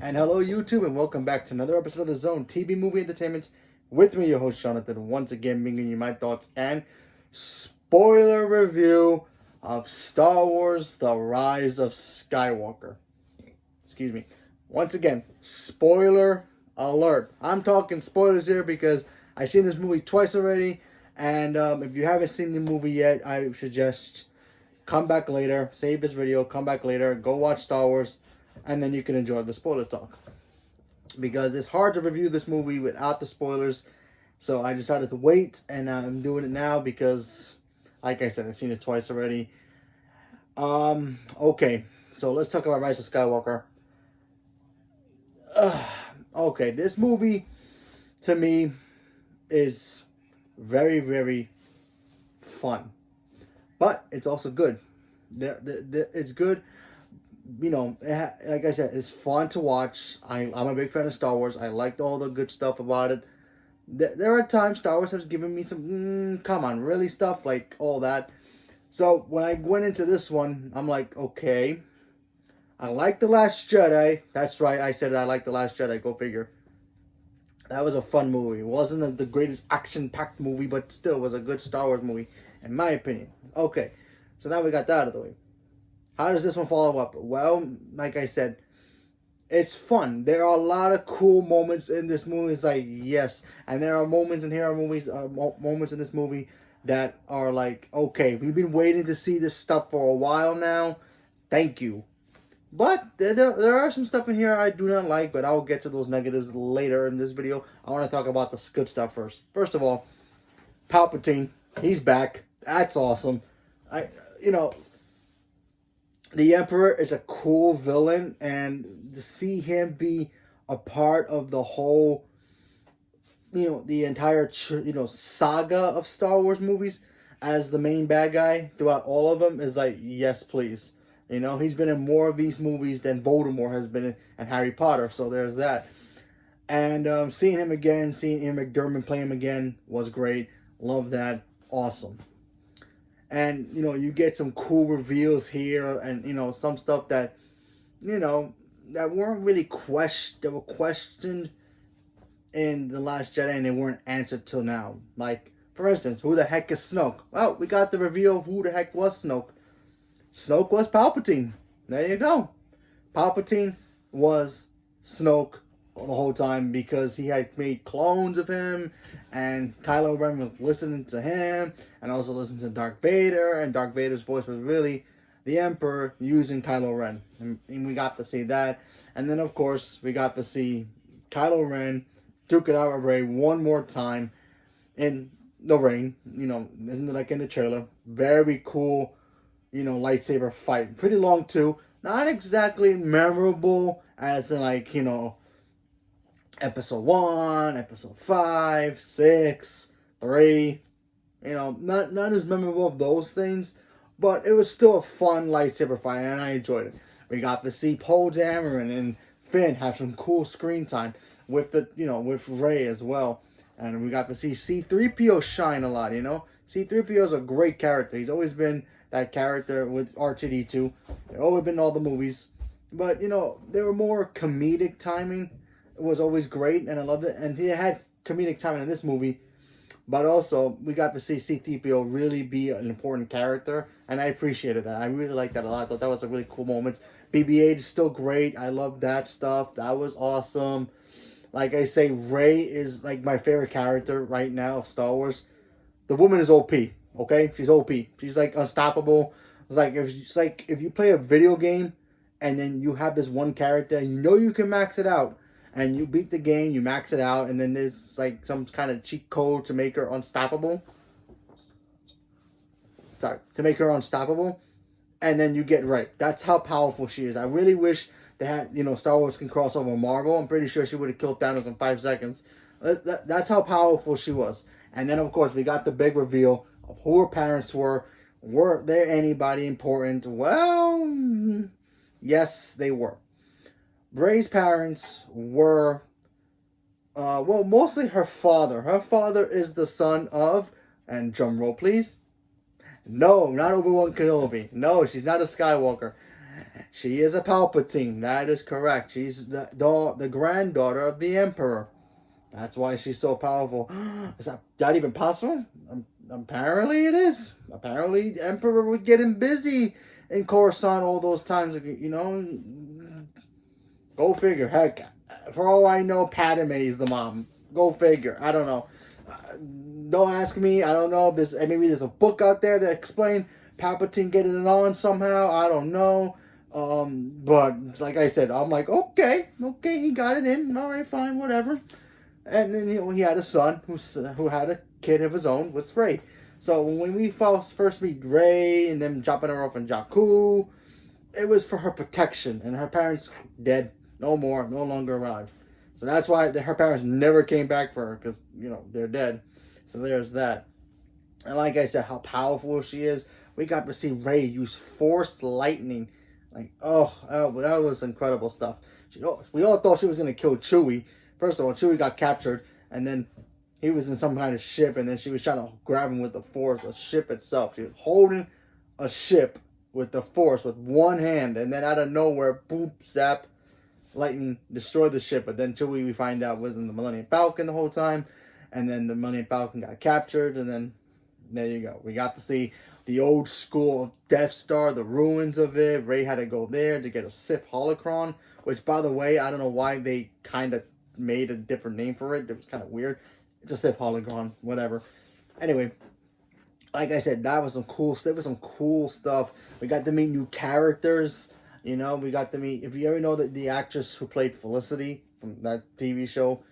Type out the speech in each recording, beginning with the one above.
And hello, YouTube, and welcome back to another episode of the Zone TV Movie Entertainment. With me, your host Jonathan, once again bringing you my thoughts and spoiler review of Star Wars: The Rise of Skywalker. Excuse me. Once again, spoiler alert. I'm talking spoilers here because I've seen this movie twice already, and if you haven't seen the movie yet, I suggest come back later, save this video, come back later, go watch Star Wars, and then you can enjoy the spoiler talk. Because it's hard to review this movie without the spoilers, so I decided to wait, and I'm doing it now because, like I said, I've seen it twice already. Okay, so let's talk about Rise of Skywalker. Okay, this movie, to me, is very, very fun. But it's also good. It's good. You know, like I said, it's fun to watch. I'm a big fan of Star Wars. I liked all the good stuff about it. There are times Star Wars has given me some, come on, really stuff, like all that. So when I went into this one, I'm like, okay, I like The Last Jedi. That's right, I said I like The Last Jedi. Go figure. That was a fun movie. It wasn't the greatest action-packed movie, but still was a good Star Wars movie, in my opinion. Okay, so now we got that out of the way. How does this one follow up? Well, like I said, it's fun. There are a lot of cool moments in this movie. It's like, yes. And there are moments in here, moments in this movie that are like, okay, we've been waiting to see this stuff for a while now. Thank you. But there are some stuff in here I do not like, but I'll get to those negatives later in this video. I want to talk about the good stuff first. First of all, Palpatine, he's back. That's awesome. The Emperor is a cool villain, and to see him be a part of the whole, the entire, saga of Star Wars movies as the main bad guy throughout all of them is like, yes, please. He's been in more of these movies than Voldemort has been in Harry Potter, so there's that. And seeing him again, seeing Ian McDiarmid play him again was great. Love that. Awesome. And, you get some cool reveals here and, some stuff that, that weren't really questioned. They were questioned in The Last Jedi and they weren't answered till now. Like, for instance, who the heck is Snoke? Well, we got the reveal of who the heck was Snoke. Snoke was Palpatine. There you go. Palpatine was Snoke the whole time because he had made clones of him, and Kylo Ren was listening to him and also listening to Darth Vader, and Darth Vader's voice was really the Emperor using Kylo Ren, and we got to see that. And then of course we got to see Kylo Ren duke it out with Rey one more time in the ring, like in the trailer. Very cool, lightsaber fight. Pretty long too. Not exactly memorable as in like, Episode 1, Episode 5, 6, 3. Not as memorable of those things, but it was still a fun lightsaber fight, and I enjoyed it. We got to see Poe Dameron and Finn have some cool screen time with with Rey as well. And we got to see C-3PO shine a lot, C-3PO is a great character. He's always been that character with R2-D2. They've always been in all the movies. But, they were more comedic timing. It was always great, and I loved it. And he had comedic timing in this movie. But also, we got to see C-3PO really be an important character, and I appreciated that. I really liked that a lot. I thought that was a really cool moment. BB-8 is still great. I love that stuff. That was awesome. Like I say, Rey is like my favorite character right now of Star Wars. The woman is OP, okay? She's OP. She's like unstoppable. It's like if you play a video game and then you have this one character and you can max it out. And you beat the game, you max it out, and then there's like some kind of cheat code to make her unstoppable. To make her unstoppable. And then you get Rey. That's how powerful she is. I really wish they had, Star Wars can cross over Marvel. I'm pretty sure she would have killed Thanos in 5 seconds. That's how powerful she was. And then, of course, we got the big reveal of who her parents were. Were there anybody important? Well, yes, they were. Rey's parents were, mostly her father. Her father is the son of, and drum roll please. No, not Obi-Wan Kenobi. No, she's not a Skywalker. She is a Palpatine. That is correct. She's the granddaughter of the Emperor. That's why she's so powerful. Is that even possible? Apparently it is. Apparently the Emperor would get him busy in Coruscant all those times. You know, go figure. Heck, for all I know, Padme is the mom. Go figure. I don't know. Don't ask me. I don't know if maybe there's a book out there that explains Palpatine getting it on somehow. I don't know. But like I said, I'm like, okay, he got it in. All right, fine, whatever. And then he had a son who had a kid of his own with Rey. So when we first meet Rey and then dropping her off in Jakku, it was for her protection. And her parents dead, no more, no longer alive. So that's why her parents never came back for her because they're dead. So there's that. And like I said, how powerful she is. We got to see Rey use Force lightning. Like, that was incredible stuff. We all thought she was going to kill Chewie. First of all, Chewie got captured, and then he was in some kind of ship, and then she was trying to grab him with the Force, the ship itself. She was holding a ship with the Force with one hand, and then out of nowhere, boop, zap, lightning destroyed the ship. But then Chewie, we find out, was in the Millennium Falcon the whole time, and then the Millennium Falcon got captured, and then there you go. We got to see the old school Death Star, the ruins of it. Rey had to go there to get a Sith holocron, which, by the way, I don't know why they kind of made a different name for it. It was kind of weird. It's a Sith holocron, whatever. Anyway, like I said, that was some cool stuff. It was some cool stuff. We got to meet new characters. We got to meet, if you ever know the actress who played Felicity from that TV show,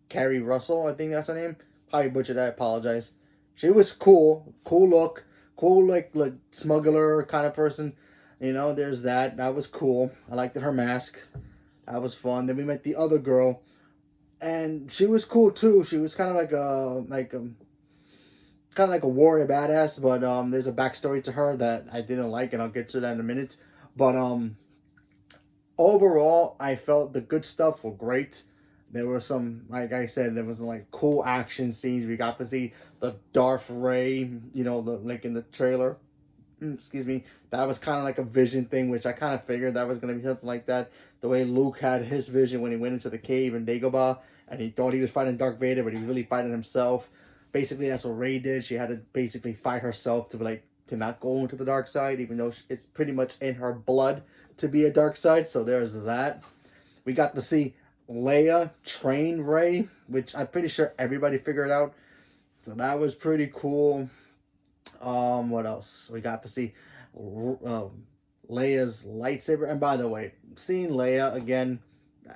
Carrie Russell, I think that's her name. Probably butchered that, I apologize. She was cool look, cool like smuggler kind of person. There's that. That was cool. I liked her mask. That was fun. Then we met the other girl, and she was cool too. She was kind of like a warrior badass, but there's a backstory to her that I didn't like, and I'll get to that in a minute. But overall, I felt the good stuff were great. There were some, like I said, there was like cool action scenes. We got to see the Darth Rey, like in the trailer. Excuse me. That was kind of like a vision thing, which I kind of figured that was going to be something like that. The way Luke had his vision when he went into the cave in Dagobah, and he thought he was fighting Darth Vader, but he was really fighting himself. Basically, that's what Rey did. She had to basically fight herself to not go into the dark side, even though it's pretty much in her blood to be a dark side. So there's that. We got to see Leia train Rey, which I'm pretty sure everybody figured out. So that was pretty cool. What else? We got to see Leia's lightsaber. And by the way, seeing Leia again,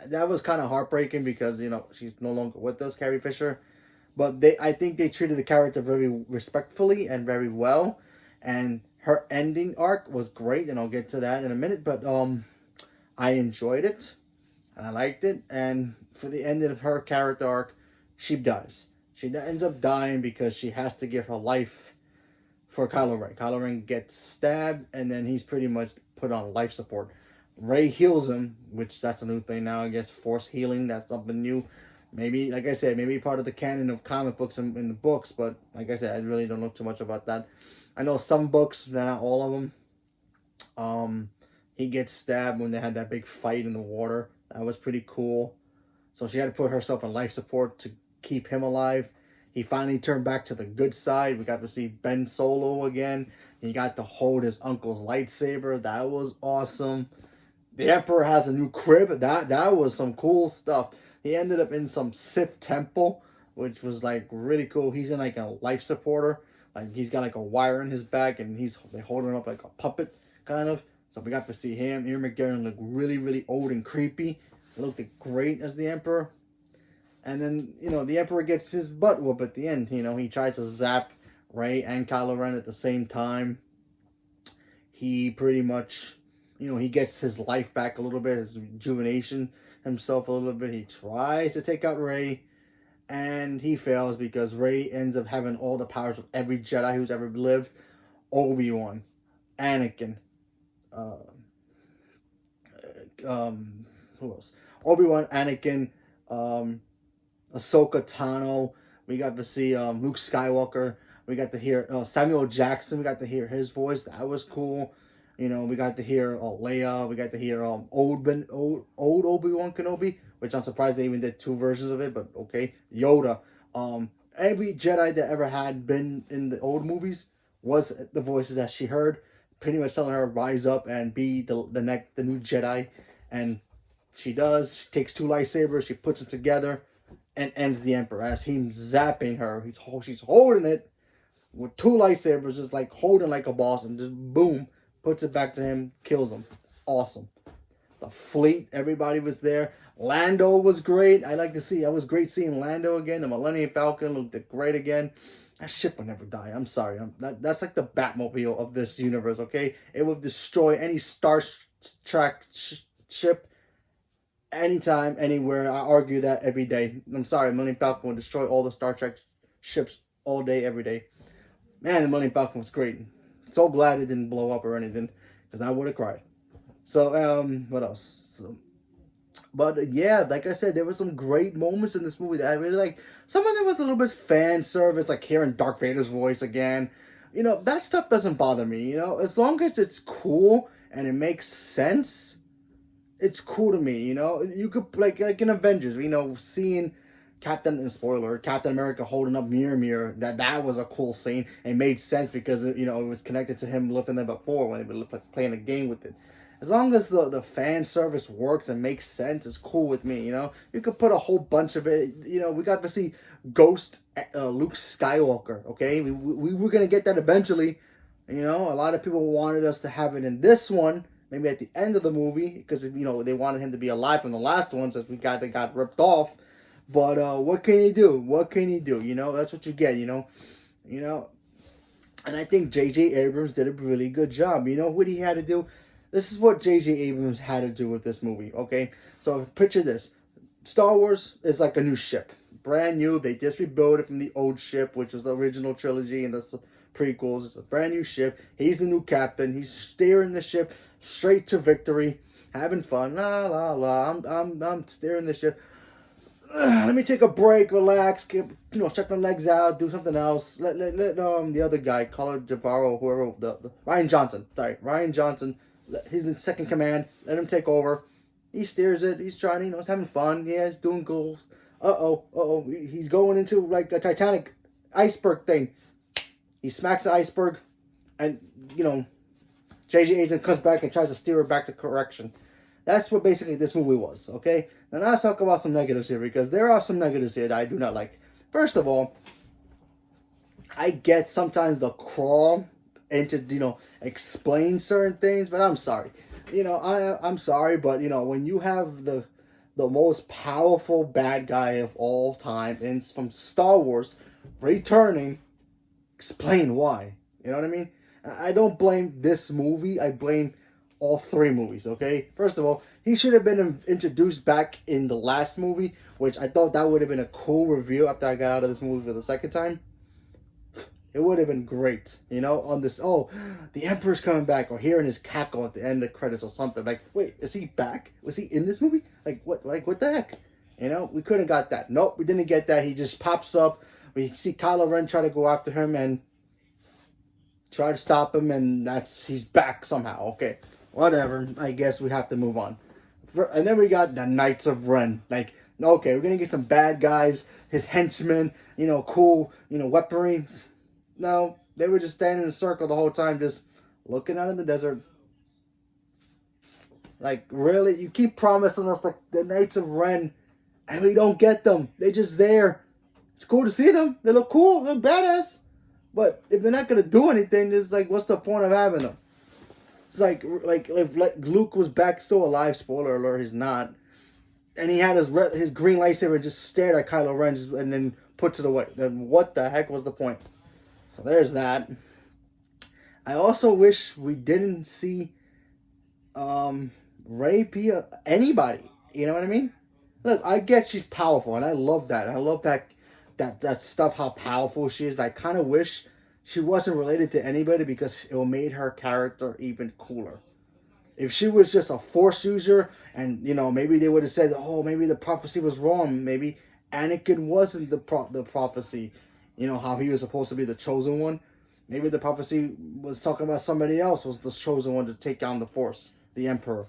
that was kind of heartbreaking because, she's no longer with us, Carrie Fisher. But I think they treated the character very respectfully and very well. And her ending arc was great, and I'll get to that in a minute. But I enjoyed it. I liked it. And for the end of her character arc, she dies. She ends up dying because she has to give her life for Kylo Ren. Kylo Ren gets stabbed, and then he's pretty much put on life support. Rey heals him, which that's a new thing now, I guess. Force healing, that's something new. Maybe, like I said, maybe part of the canon of comic books in the books, but like I said, I really don't know too much about that. I know some books, not all of them. He gets stabbed when they had that big fight in the water. That was pretty cool. So she had to put herself on life support to keep him alive. He finally turned back to the good side. We got to see Ben Solo again. He got to hold his uncle's lightsaber. That was awesome. The Emperor has a new crib. That was some cool stuff. He ended up in some Sith temple, which was like really cool. He's in like a life supporter. Like he's got like a wire in his back, and they holding him up like a puppet kind of. So we got to see him. Ian McGarren looked really, really old and creepy. He looked great as the Emperor. And then, the Emperor gets his butt whooped at the end. He tries to zap Rey and Kylo Ren at the same time. He pretty much, he gets his life back a little bit, his rejuvenation himself a little bit. He tries to take out Rey, and he fails because Rey ends up having all the powers of every Jedi who's ever lived. Obi-Wan, Anakin, who else? Obi-Wan, Anakin, Ahsoka Tano. We got to see Luke Skywalker. We got to hear Samuel Jackson. We got to hear his voice. That was cool. You know, we got to hear Leia. We got to hear old Obi-Wan Kenobi, which I'm surprised they even did two versions of it. But okay, Yoda. Every Jedi that ever had been in the old movies was the voices that she heard, pretty much telling her rise up and be the new Jedi, and she does. She takes two lightsabers, she puts them together, and ends the Emperor as he's zapping her. She's holding it with two lightsabers, just like holding like a boss, and just boom, puts it back to him, kills him. Awesome. The fleet, everybody was there. Lando was great. I was great seeing Lando again. The Millennium Falcon looked great again. That ship will never die. I'm sorry. That's like the Batmobile of this universe, okay? It will destroy any Star Trek ship anytime, anywhere. I argue that every day. I'm sorry. Millennium Falcon will destroy all the Star Trek ships all day, every day. Man, the Millennium Falcon was great. So glad it didn't blow up or anything, because I would have cried. So, what else? But yeah, like I said, there were some great moments in this movie that I really liked. Some of them was a little bit fan service, like hearing Darth Vader's voice again. You know, that stuff doesn't bother me. You know, as long as it's cool and it makes sense, it's cool to me. You know, you could like in Avengers, you know, seeing Captain America holding up Mirror. That was a cool scene. It made sense because it was connected to him lifting them before when they were playing a game with it. As long as the fan service works and makes sense, it's cool with me, you know? You could put a whole bunch of it. You know, we got to see Ghost Luke Skywalker, okay? We were going to get that eventually. You know, a lot of people wanted us to have it in this one, maybe at the end of the movie, because, you know, they wanted him to be alive from the last one since they got ripped off. But what can you do? What can you do? You know, that's what you get, you know? You know? And I think J.J. Abrams did a really good job. You know what he had to do? This is what J.J. Abrams had to do with this movie, okay? So picture this. Star Wars is like a new ship. Brand new. They just rebuilt it from the old ship, which was the original trilogy and the prequels. It's a brand new ship. He's the new captain. He's steering the ship straight to victory. Having fun. La, la, la. I'm steering the ship. Let me take a break, relax, check my legs out, do something else. Let the other guy, Colin Javaro, whoever, the Ryan Johnson, he's in second command. Let him take over. He steers it. He's trying, he's having fun. Yeah, he's doing goals. He's going into like a Titanic iceberg thing. He smacks the iceberg, and J.J. Agent comes back and tries to steer it back to correction. That's what basically this movie was, okay? Now let's talk about some negatives here, because there are some negatives here that I do not like. First of all, I get sometimes the crawl into, explain certain things, but I'm sorry. I'm sorry, but, when you have the most powerful bad guy of all time, and it's from Star Wars, returning, explain why. You know what I mean? I don't blame this movie, I blame all three movies, okay? First of all, he should have been introduced back in the last movie, which I thought that would have been a cool reveal after I got out of this movie for the second time. It would have been great, on this, the Emperor's coming back, or hearing his cackle at the end of the credits or something. Like, wait, is he back? Was he in this movie? What the heck? We couldn't got that. Nope, we didn't get that. He just pops up. We see Kylo Ren try to go after him and try to stop him, and he's back somehow, okay. Whatever, I guess we have to move on. And then we got the Knights of Ren. Okay, we're going to get some bad guys, his henchmen, cool, weaponry. No, they were just standing in a circle the whole time, just looking out in the desert. Like, really? You keep promising us, like, the Knights of Ren, and we don't get them. They're just there. It's cool to see them. They look cool. They're badass. But if they're not going to do anything, it's like, what's the point of having them? It's like if Luke was back still alive, spoiler alert, he's not. And he had his green lightsaber and just stared at Kylo Ren and then puts it away. Then what the heck was the point? So there's that. I also wish we didn't see Rey be anybody. You know what I mean? Look, I get she's powerful, and I love that. I love that stuff, how powerful she is. But I kind of wish she wasn't related to anybody, because it would made her character even cooler. If she was just a Force user, and maybe they would have said, maybe the prophecy was wrong. Maybe Anakin wasn't the prophecy. How he was supposed to be the chosen one. Maybe the prophecy was talking about somebody else was the chosen one to take down the Force, the Emperor.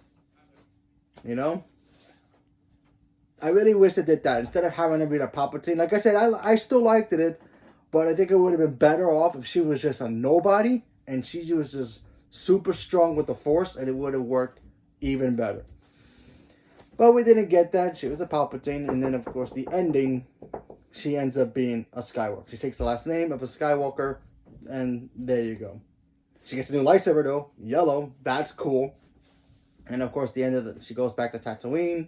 You know? I really wish they did that. Instead of having her be a Palpatine. Like I said, I still liked it, but I think it would have been better off if she was just a nobody and she was just super strong with the Force, and it would have worked even better. But we didn't get that. She was a Palpatine, and then, of course, the ending, she ends up being a Skywalker. She takes the last name of a Skywalker, and there you go. She gets a new lightsaber, though. Yellow. That's cool. And, of course, the end of she goes back to Tatooine,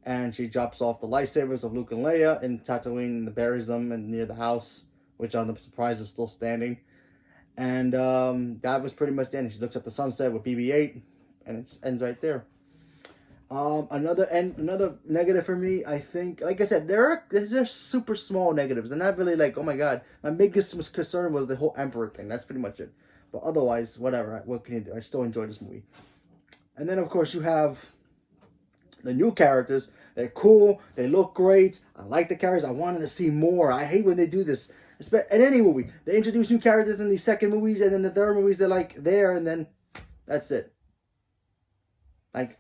and she drops off the lightsabers of Luke and Leia in Tatooine and buries them near the house, which I'm surprised is still standing. And that was pretty much the end. She looks at the sunset with BB-8, and it ends right there. Another negative for me, I think, like I said, they're super small negatives. They're not really like, oh my god. My biggest concern was the whole Emperor thing. That's pretty much it. But otherwise, whatever. What can you do? I still enjoy this movie. And then, of course, you have the new characters. They're cool. They look great. I like the characters. I wanted to see more. I hate when they do this. In any movie, they introduce new characters in the second movies, and then the third movies they're like there, and then that's it. Like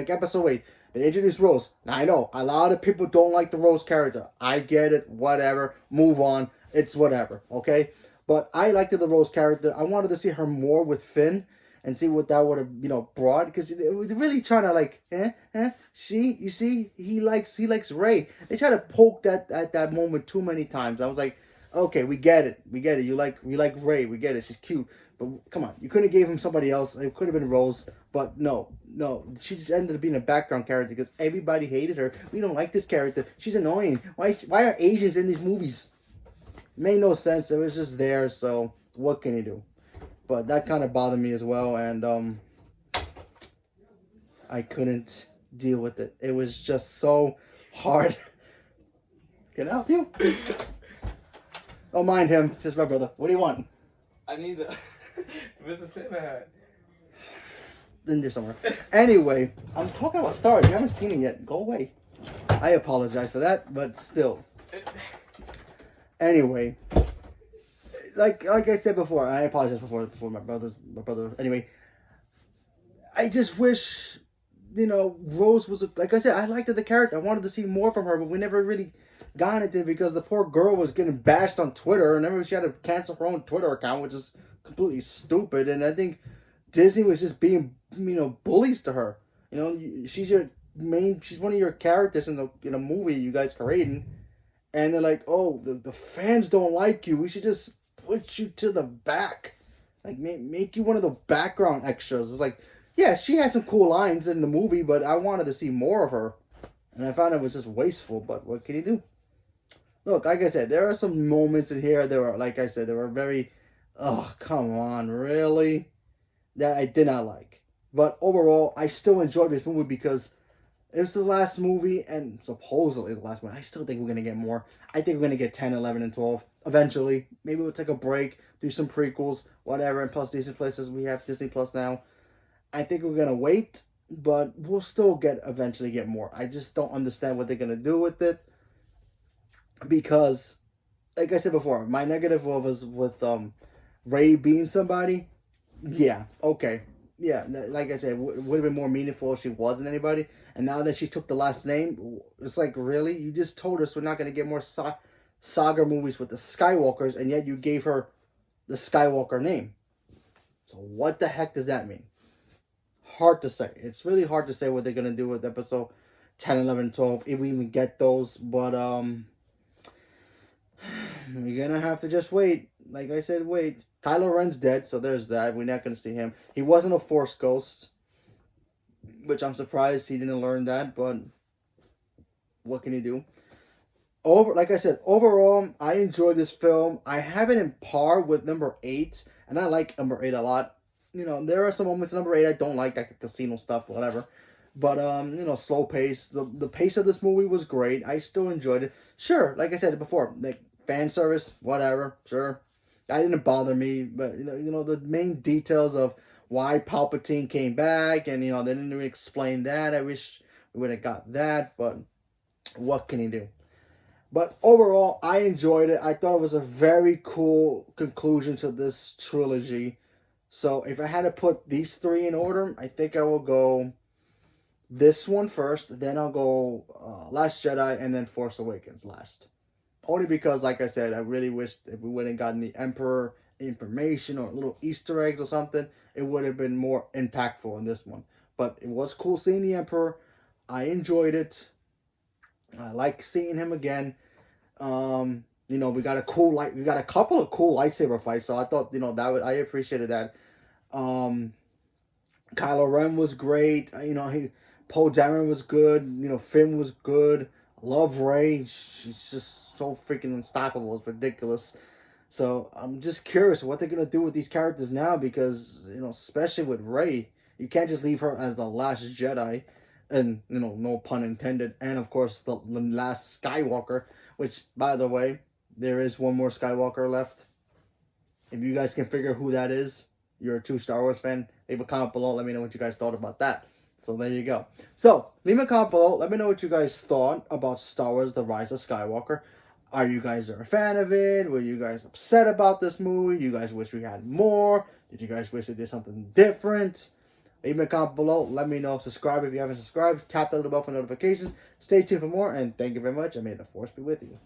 episode 8, they introduced Rose. Now I know a lot of people don't like the Rose character. I get it. Whatever. Move on. It's whatever. Okay, but I liked the Rose character. I wanted to see her more with Finn and see what that would have brought, because it was really trying to like you see he likes Rey. They try to poke that at that moment too many times. I was like, okay, we get it. You like Rey. We get it. She's cute. But come on, you could have gave him somebody else. It could have been Rose, but no. She just ended up being a background character because everybody hated her. We don't like this character. She's annoying. Why are Asians in these movies? It made no sense. It was just there. So what can you do? But that kind of bothered me as well, and I couldn't deal with it. It was just so hard. Can I help you? Don't mind him. It's just my brother. What do you want? I need to. Where's the sit man? In there somewhere. Anyway, I'm talking about Star Wars. You haven't seen it yet. Go away. I apologize for that, but still. Anyway, like I said before, I apologize before my brother. Anyway, I just wish, Rose was like I said. I liked the character. I wanted to see more from her, but we never really got it because the poor girl was getting bashed on Twitter, and she had to cancel her own Twitter account, which is completely stupid. And I think Disney was just being, bullies to her. She's one of your characters in a movie you guys creating, and they're like, oh, the fans don't like you. We should just put you to the back, like make you one of the background extras. It's like, yeah, she had some cool lines in the movie, but I wanted to see more of her, and I found it was just wasteful. But what can you do? Look, like I said, there are some moments in here that were, like I said, they were very, oh, come on, really? That I did not like. But overall, I still enjoyed this movie because it was the last movie, and supposedly the last one. I still think we're going to get more. I think we're going to get 10, 11, and 12 eventually. Maybe we'll take a break, do some prequels, whatever, and plus Disney Plus, we have Disney Plus now. I think we're going to wait, but we'll still eventually get more. I just don't understand what they're going to do with it. Because, like I said before, my negative was with Rey being somebody. Yeah, okay. Yeah, like I said, it would have been more meaningful if she wasn't anybody. And now that she took the last name, it's like, really? You just told us we're not going to get more saga movies with the Skywalkers, and yet you gave her the Skywalker name. So what the heck does that mean? Hard to say. It's really hard to say what they're going to do with episode 10, 11, 12, if we even get those. But, we're gonna have to just wait. Like I said, wait. Kylo Ren's dead, so there's that. We're not gonna see him. He wasn't a Force ghost, which I'm surprised he didn't learn that. But what can you do? Like I said, overall, I enjoyed this film. I have it in par with number 8, and I like number 8 a lot. There are some moments in number 8 I don't like, the casino stuff, whatever. But, slow pace. The pace of this movie was great. I still enjoyed it. Sure, like I said before, like, fan service, whatever, sure. That didn't bother me. But, the main details of why Palpatine came back, and, they didn't even explain that. I wish we would have got that, but what can you do? But overall, I enjoyed it. I thought it was a very cool conclusion to this trilogy. So if I had to put these three in order, I think I will go this one first, then I'll go Last Jedi, and then Force Awakens last. Only because, like I said, I really wish if we would have gotten the Emperor information or little Easter eggs or something, it would have been more impactful in this one. But it was cool seeing the Emperor. I enjoyed it. I like seeing him again. We got we got a couple of cool lightsaber fights, so I thought, I appreciated that. Kylo Ren was great. Poe Dameron was good. Finn was good. I love Rey. She's just so freaking unstoppable. It's ridiculous. So I'm just curious what they're gonna do with these characters now, because especially with Rey, you can't just leave her as the last Jedi, and no pun intended, and of course the last Skywalker. Which, by the way, there is one more Skywalker left. If you guys can figure who that is, you're a true Star Wars fan, leave a comment below. Let me know what you guys thought about that. So there you go. So leave a comment below. Let me know what you guys thought about Star Wars: The Rise of Skywalker. Are you guys a fan of it? Were you guys upset about this movie? Do you guys wish we had more? Did you guys wish they did something different? Leave me a comment below. Let me know. Subscribe if you haven't subscribed. Tap the little bell for notifications. Stay tuned for more. And thank you very much. And may the Force be with you.